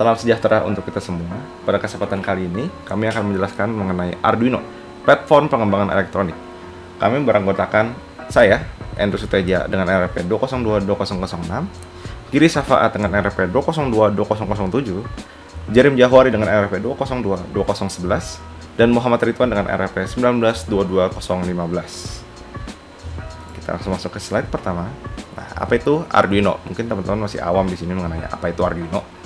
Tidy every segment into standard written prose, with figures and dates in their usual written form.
Salam sejahtera untuk kita semua. Pada kesempatan kali ini, kami akan menjelaskan mengenai Arduino, platform pengembangan elektronik. Kami beranggotakan saya, Andrew Suteja dengan RFP 20220006, Giri Safaat dengan RFP 20220007, Jerim Jahwari dengan RFP 20220011, dan Muhammad Ridwan dengan RFP 1922015. Kita langsung masuk ke slide pertama. Nah, apa itu Arduino? Mungkin teman-teman masih awam di sini mengenai apa itu Arduino.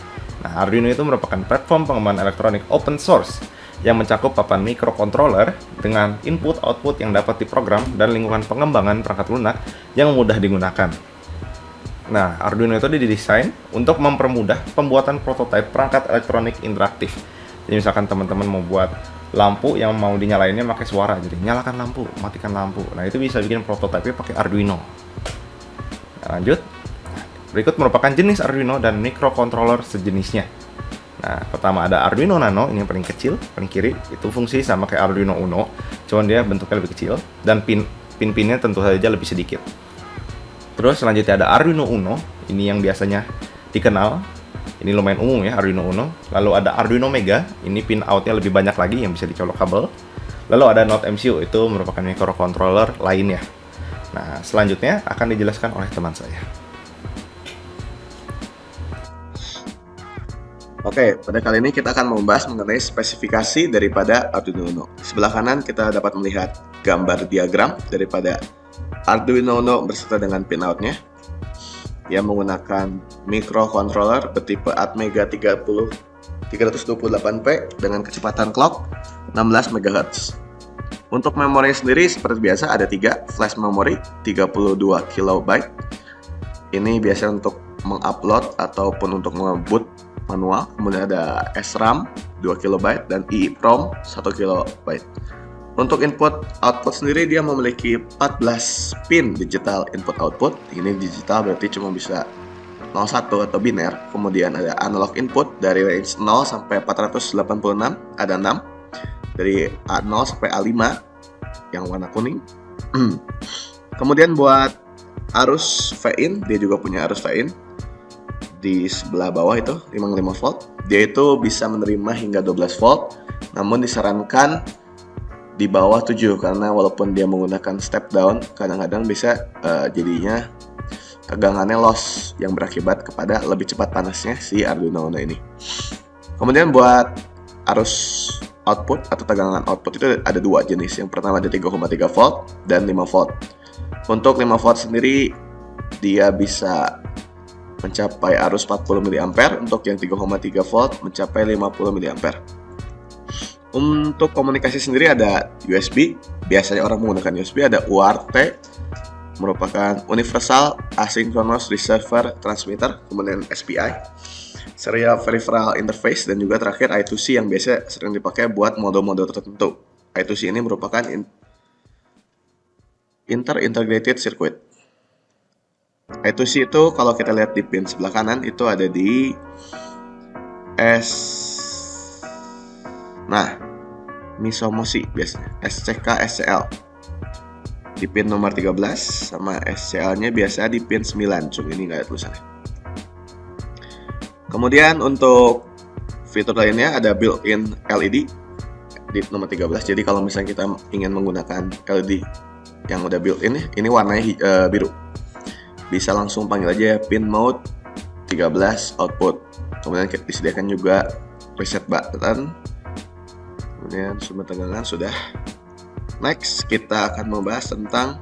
Nah, Arduino itu merupakan platform pengembangan elektronik open source yang mencakup papan microcontroller dengan input-output yang dapat diprogram dan lingkungan pengembangan perangkat lunak yang mudah digunakan. Nah, Arduino itu didesain untuk mempermudah pembuatan prototipe perangkat elektronik interaktif. Jadi misalkan teman-teman mau buat lampu yang mau dinyalainnya pakai suara, jadi nyalakan lampu, matikan lampu. Nah, itu bisa bikin prototipe pakai Arduino. Nah, lanjut. Berikut merupakan jenis Arduino dan microcontroller sejenisnya. Nah, pertama ada Arduino Nano, ini yang paling kecil, paling kiri. Itu fungsi sama kayak Arduino Uno, cuman dia bentuknya lebih kecil dan pin-pinnya tentu saja lebih sedikit. Terus selanjutnya ada Arduino Uno, ini yang biasanya dikenal. Ini lumayan umum ya, Arduino Uno. Lalu ada Arduino Mega, ini pin outnya lebih banyak lagi yang bisa dicolok kabel. Lalu ada Node MCU, itu merupakan microcontroller lainnya. Nah, selanjutnya akan dijelaskan oleh teman saya. Oke, pada kali ini kita akan membahas mengenai spesifikasi daripada Arduino Uno. Di sebelah kanan kita dapat melihat gambar diagram daripada Arduino Uno beserta dengan pinoutnya yang menggunakan microcontroller bertipe Atmega 328P dengan kecepatan clock 16 MHz. Untuk memori sendiri seperti biasa ada 3 flash memory 32 KB. Ini biasa untuk mengupload ataupun untuk nge-boot manual. Kemudian ada SRAM 2 KB dan EEPROM 1 KB. Untuk input output sendiri dia memiliki 14 pin digital input output. Ini digital berarti cuma bisa 01 atau biner. Kemudian ada analog input dari range 0 sampai 486 ada 6. Dari A0 sampai A5 yang warna kuning. Kemudian buat arus V-in, dia juga punya arus V-in di sebelah bawah itu 55 volt. Dia itu bisa menerima hingga 12 volt, namun disarankan di bawah 7 karena walaupun dia menggunakan step down, kadang-kadang bisa jadinya tegangannya loss yang berakibat kepada lebih cepat panasnya si Arduino Uno ini. Kemudian buat arus output atau tegangan output itu ada dua jenis. Yang pertama ada 3,3 volt dan 5 volt. Untuk 5 volt sendiri dia bisa mencapai arus 40 mA, untuk yang 3,3 volt mencapai 50 mA. Untuk komunikasi sendiri ada USB, biasanya orang menggunakan USB, ada UART, merupakan Universal Asynchronous Receiver Transmitter, kemudian SPI, Serial Peripheral Interface, dan juga terakhir I2C yang biasa sering dipakai buat mode-mode tertentu. I2C ini merupakan Inter-Integrated Circuit. I2C itu kalau kita lihat di pin sebelah kanan itu ada di Misomosi biasanya, SCK, SCL di pin nomor 13 sama SCL-nya biasa di pin 9, cuma ini nggak ada tulisannya. Kemudian untuk fitur lainnya ada built-in LED di nomor 13. Jadi kalau misalnya kita ingin menggunakan LED yang udah built-in, ini warnanya biru. Bisa langsung panggil aja pin mode 13 output. Kemudian kita disediakan juga reset button. Kemudian sumber tegangan sudah. Next, kita akan membahas tentang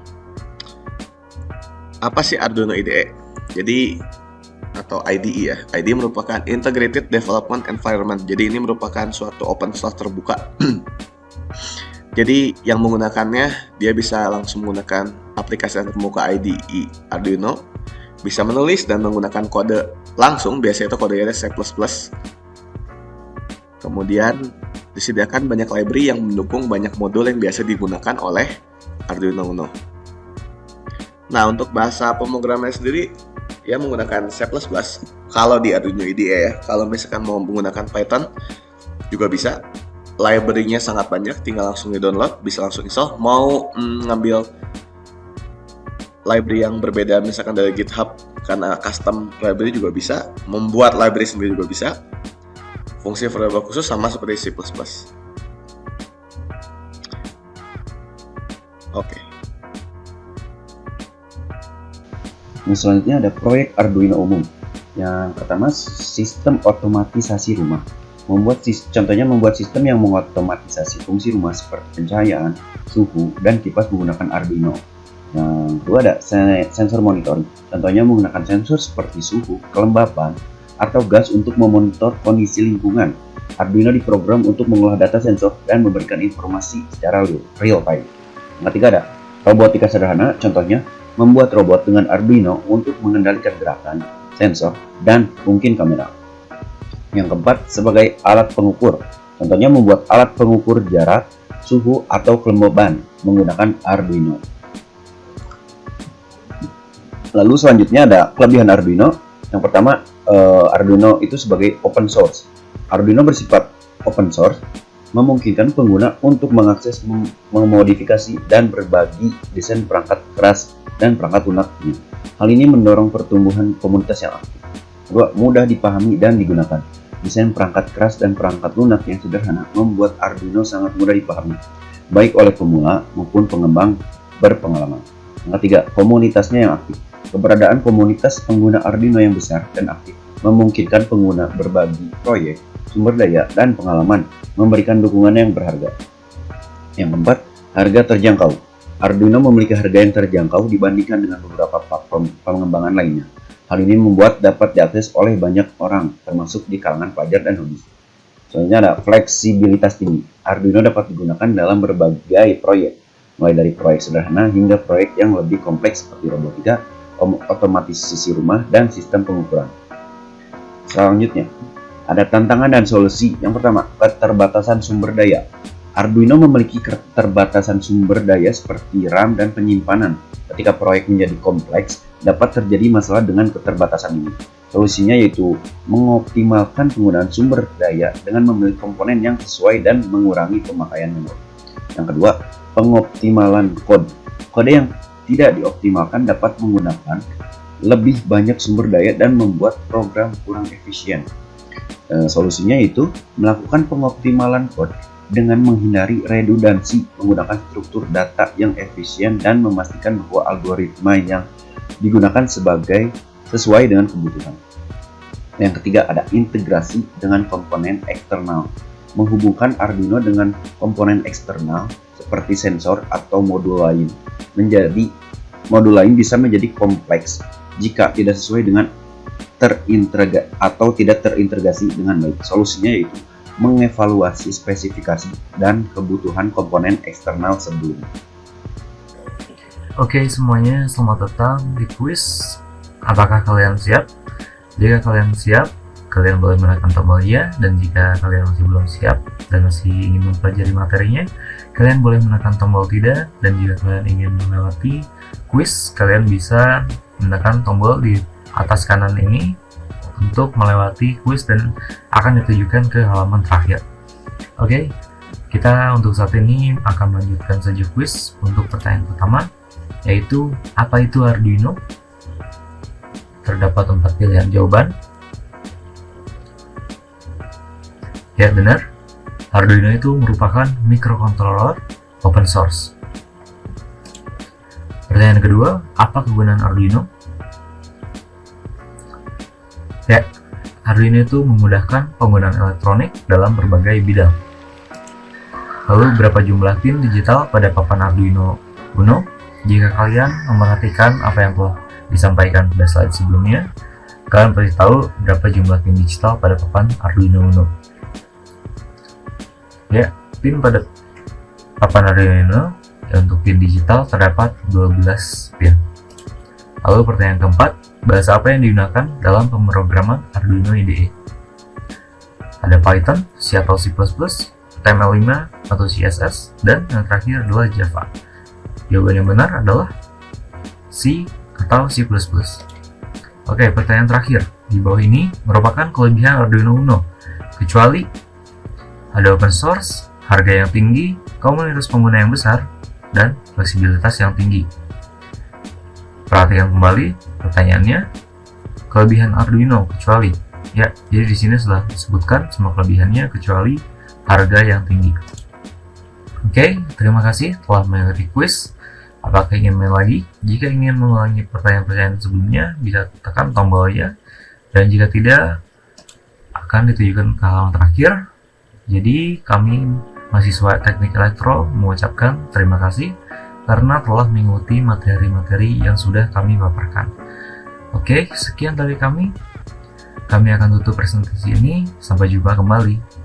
apa sih Arduino IDE. Jadi atau IDE ya. IDE merupakan Integrated Development Environment. Jadi ini merupakan suatu open source terbuka. Jadi yang menggunakannya dia bisa langsung menggunakan aplikasi terbuka IDE Arduino, bisa menulis dan menggunakan kode langsung, biasanya itu kodenya C++. Kemudian disediakan banyak library yang mendukung banyak modul yang biasa digunakan oleh Arduino Uno. Nah, untuk bahasa pemrograman sendiri ya menggunakan C++. Kalau di Arduino IDE ya, kalau misalkan mau menggunakan Python juga bisa. Library-nya sangat banyak, tinggal langsung di-download, bisa langsung install. Mau ngambil library yang berbeda misalkan dari GitHub karena custom library juga bisa, membuat library sendiri juga bisa. Fungsi variabel khusus sama seperti C++. Oke. Yang selanjutnya ada proyek Arduino umum. Yang pertama, sistem otomatisasi rumah. Contohnya membuat sistem yang mengotomatisasi fungsi rumah seperti pencahayaan, suhu, dan kipas menggunakan Arduino. Yang kedua ada sensor monitoring. Contohnya menggunakan sensor seperti suhu, kelembapan, atau gas untuk memonitor kondisi lingkungan. Arduino diprogram untuk mengolah data sensor dan memberikan informasi secara real time. Yang ketiga ada robotika sederhana. Contohnya membuat robot dengan Arduino untuk mengendalikan gerakan, sensor, dan mungkin kamera. Yang keempat, sebagai alat pengukur. Contohnya membuat alat pengukur jarak, suhu, atau kelembaban menggunakan Arduino. Lalu selanjutnya ada kelebihan Arduino. Yang pertama, Arduino itu sebagai open source. Arduino bersifat open source, memungkinkan pengguna untuk mengakses, memodifikasi, dan berbagi desain perangkat keras dan perangkat lunaknya. Hal ini mendorong pertumbuhan komunitas yang aktif. Kedua, mudah dipahami dan digunakan. Desain perangkat keras dan perangkat lunak yang sederhana membuat Arduino sangat mudah dipahami, baik oleh pemula maupun pengembang berpengalaman. Yang ketiga, komunitasnya yang aktif. Keberadaan komunitas pengguna Arduino yang besar dan aktif memungkinkan pengguna berbagi proyek, sumber daya, dan pengalaman, memberikan dukungan yang berharga. Yang keempat, harga terjangkau. Arduino memiliki harga yang terjangkau dibandingkan dengan beberapa platform pengembangan lainnya. Hal ini membuat dapat diakses oleh banyak orang, termasuk di kalangan pelajar dan hobis. Selanjutnya ada fleksibilitas tinggi. Arduino dapat digunakan dalam berbagai proyek, mulai dari proyek sederhana hingga proyek yang lebih kompleks seperti robotika, otomatisasi rumah, dan sistem pengukuran. Selanjutnya, ada tantangan dan solusi. Yang pertama, keterbatasan sumber daya. Arduino memiliki keterbatasan sumber daya seperti RAM dan penyimpanan. Ketika proyek menjadi kompleks, dapat terjadi masalah dengan keterbatasan ini. Solusinya yaitu mengoptimalkan penggunaan sumber daya dengan memilih komponen yang sesuai dan mengurangi pemakaian memori. Yang kedua, pengoptimalan kode. Kode yang tidak dioptimalkan dapat menggunakan lebih banyak sumber daya dan membuat program kurang efisien. Solusinya yaitu melakukan pengoptimalan kode dengan menghindari redundansi, menggunakan struktur data yang efisien, dan memastikan bahwa algoritma yang digunakan sesuai dengan kebutuhan. Yang ketiga ada integrasi dengan komponen eksternal. Menghubungkan Arduino dengan komponen eksternal seperti sensor atau modul lain. Modul lain bisa menjadi kompleks jika tidak sesuai dengan tidak terintegrasi dengan baik. Solusinya yaitu mengevaluasi spesifikasi dan kebutuhan komponen eksternal sebelumnya. Oke semuanya, selamat datang di kuis. Apakah kalian siap? Jika kalian siap, kalian boleh menekan tombol ya, dan jika kalian masih belum siap dan masih ingin mempelajari materinya, kalian boleh menekan tombol tidak, dan jika kalian ingin melewati kuis, kalian bisa menekan tombol di atas kanan ini untuk melewati kuis dan akan ditujukan ke halaman terakhir. Oke, kita untuk saat ini akan melanjutkan saja kuis untuk pertanyaan pertama, yaitu apa itu Arduino? Terdapat 4 pilihan jawaban. Ya benar, Arduino itu merupakan microcontroller open source. Pertanyaan kedua, apa kegunaan Arduino? Ya, Arduino itu memudahkan penggunaan elektronik dalam berbagai bidang. Lalu berapa jumlah pin digital pada papan Arduino Uno? Jika kalian memperhatikan apa yang telah disampaikan pada slide sebelumnya, kalian pasti tahu berapa jumlah pin digital pada papan Arduino Uno. Ya, pin pada papan Arduino Uno untuk pin digital terdapat 12 pin. Lalu pertanyaan keempat, bahasa apa yang digunakan dalam pemrograman Arduino IDE? Ada Python, C atau C++, HTML5 atau CSS, dan yang terakhir adalah Java. Jawaban yang benar adalah C atau C++. Oke, pertanyaan terakhir. Di bawah ini merupakan kelebihan Arduino Uno, kecuali ada open source, harga yang tinggi, komunitas pengguna yang besar, dan fleksibilitas yang tinggi. Perhatikan kembali pertanyaannya, kelebihan Arduino kecuali Ya, jadi di sini sudah disebutkan semua kelebihannya kecuali harga yang tinggi. Oke, terima kasih telah mengikuti quiz. Apakah ingin main lagi? Jika ingin mengulangi pertanyaan-pertanyaan sebelumnya, bisa tekan tombol ya. Dan jika tidak, akan ditujukan ke halaman terakhir. Jadi, kami mahasiswa Teknik Elektro mengucapkan terima kasih karena telah mengikuti materi-materi yang sudah kami paparkan. Oke, sekian dari kami. Kami akan tutup presentasi ini. Sampai jumpa kembali.